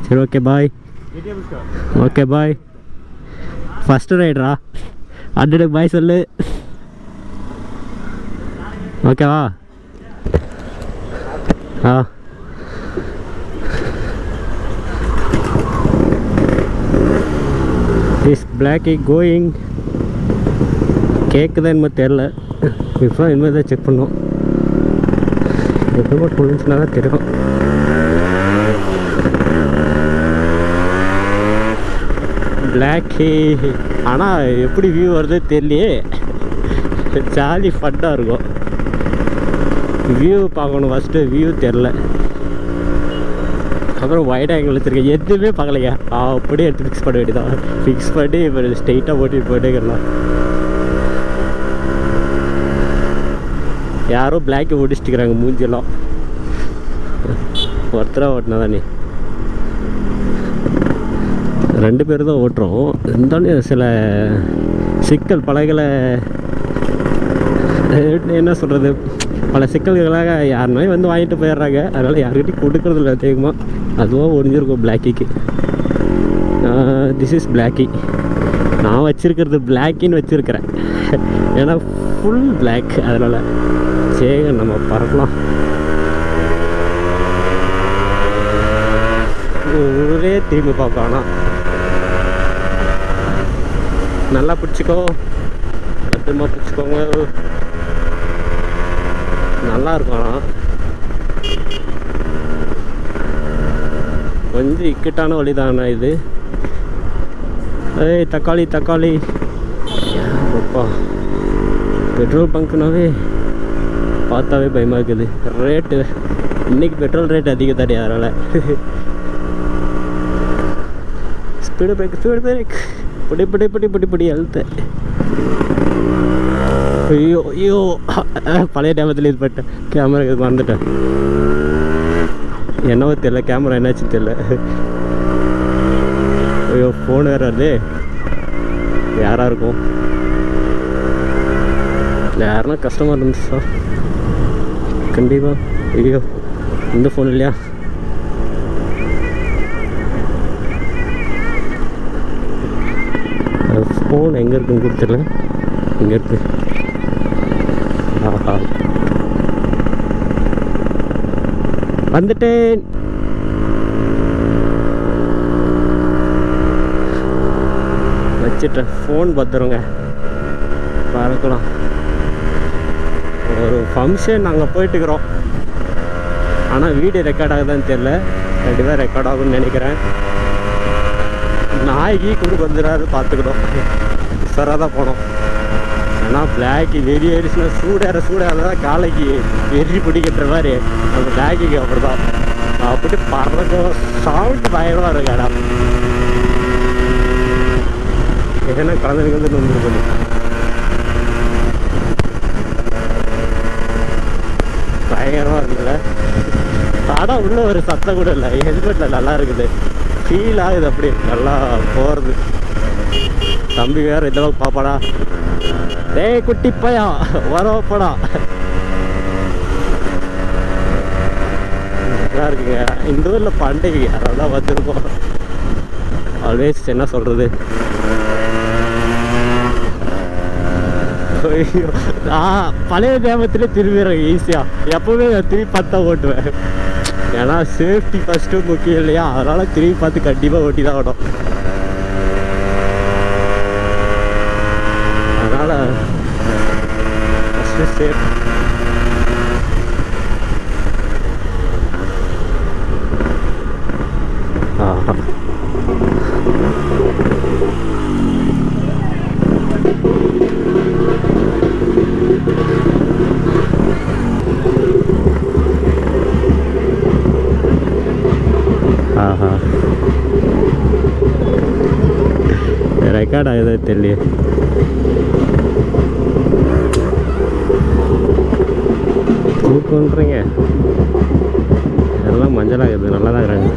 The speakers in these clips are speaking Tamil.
சரி okay bye. Okay bye. First ரைடரா அண்ணனுக்கு பாய் சொல்லு. ஓகேவா? ஆ இஸ் பிளாக்கி கோயிங். கேட்குதான் என்னமோ தெரில. இப்போ இனிமேல் தான் செக் பண்ணோம். எப்போ புரிஞ்சுன்னா தான் தெரியும். பிளாக்கி ஆனால் எப்படி வியூ வருது தெரியலையே. ஜாலி ஃபன்னாக இருக்கும். வியூ பார்க்கணும் ஃபஸ்ட்டு. வியூ தெரில. அப்புறம் வைட் ஆங்கிள் வச்சுருக்கேன். எதுவுமே பார்க்கலைங்க. அப்படியே எடுத்து ஃபிக்ஸ் பண்ண வேண்டியதான். ஃபிக்ஸ் பண்ணி இப்போ ஸ்ட்ரெயிட்டாக ஓட்டிட்டு போயிட்டேங்கலாம். யாரோ பிளாக்கை ஓடிச்சுட்டுக்கிறாங்க மூஞ்செல்லாம். ஒருத்தராக ஓட்டினா தானே. 2 பேர் தான் ஓட்டுறோம். இருந்தாலும் சில சிக்கல் பழகளை என்ன சொல்கிறது, பல சிக்கல்களாக யாருமே வந்து வாங்கிட்டு போயிடுறாங்க. அதனால் யாருக்கிட்டையும் கொடுக்குறது இல்லை அதிகமாக. அதுவாக ஒடிஞ்சிருக்கும் பிளாக்கிக்கு. This is Blackie. நான் வச்சுருக்கிறது பிளாக்கின்னு வச்சுருக்கிறேன். ஏன்னா ஃபுல் பிளாக். அதனால் சரி நம்ம பறக்கலாம். ஒரே திரும்பி பார்க்கலாம். நல்லா பிடிச்சிக்கோ. பத்திரமா பிடிச்சிக்கோங்க. நல்லா இருக்கும். ஆனால் கொஞ்சம் இக்கட்டான வழி தானே இது. ஏய் தக்காளி தக்காளி. அப்பா பெட்ரோல் பங்க்குனாவே பார்த்தாவே பயமாக இருக்குது. ரேட்டு இன்றைக்கி பெட்ரோல் ரேட் அதிகம் தானே. அதனால் ஸ்பீடு பிரேக் ஸ்பீடு பிரேக். பிடி பிடி பிடி பிடி பிடி அழுத்த. ஐயோ ஐயோ பழைய டேமத்தில் இது பண்ணிட்டேன். கேமரா இது மறந்துட்டேன். என்னவோ தெரியல. கேமரா என்னாச்சுன்னு தெரியல. ஐயோ ஃபோன் வேறு வருது. யாராக இருக்கும்? யாருன்னா கஷ்டமாக இருந்துச்சு சார் கண்டிப்பாக. ஐயோ இந்த ஃபோன் இல்லையா? ஃபோன் எங்கே இருக்குன்னு கொடுத்துடல. இங்கே இருக்கு. ஆஹா வந்துட்டேன். வச்சுட்டேன். ஃபோன் பத்திரங்க பறக்கலாம். ஒரு ஃபங்க்ஷன் நாங்கள் போயிட்டுக்கிறோம். ஆனால் வீடியோ ரெக்கார்ட் ஆகுதான்னு தெரில. கண்டிப்பாக ரெக்கார்ட் ஆகும்னு நினைக்கிறேன். நாய்க்கு கொண்டு வந்துடாது பார்த்துக்கிட்டோம். உஷாராக தான் போனோம். ஆனால் பிளாக்கி வெறி ஏறிச்சுன்னா சூடாக தான் காலைக்கு வெறி பிடிக்கிற மாதிரி அந்த பிளாக்கிக்கு அப்படி தான். அப்படி பறக்கும். சவுண்ட் பயமாக இருக்கு இடம். ஏன்னா குழந்தைங்க வந்து நொந்து பண்ணி பயங்கரமாக இருக்குல்ல. ஆனால் உள்ள ஒரு சத்தம் கூட இல்லை. ஹெல்மெட்டில் நல்லா இருக்குது. ஃபீல் ஆகுது. அப்படி நல்லா போகிறது. தம்பி வேறு இந்த அளவுக்கு பாப்பாடா. டேய் குட்டி பையா வரப்படா. நல்லா இருக்குங்க. இந்த ஊரில் பண்டிகை அதெல்லாம் வந்திருக்கோம். ஆல்வேஸ் என்ன சொல்கிறது. ஐயோ பழைய கிராமத்துலேயே திரும்பிடுறேன் ஈஸியாக. எப்போவுமே நான் திரும்பி பார்த்தா ஓட்டுவேன். ஏன்னா சேஃப்டி ஃபஸ்ட்டு முக்கியம் இல்லையா. அதனால் திரும்பி பார்த்து கண்டிப்பாக ஓட்டி தான் விடும். அதனால் ஃபஸ்ட்டு சேஃப். ஆஹா ஆஹா ரெக்கார்ட் ஆகுது தெரியலையே. தூக்குன்றீங்க எல்லாம் மஞ்சளாகுது. நல்லா தான் இருக்கிறாங்க.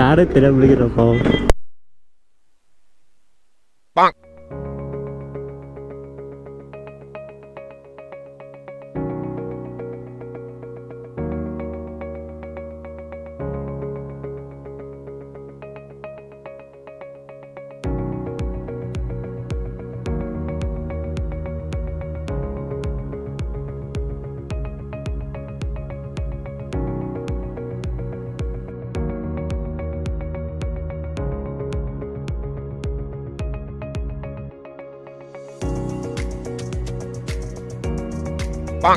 யாரும் தெரியாம பிடிக்கிறப்போ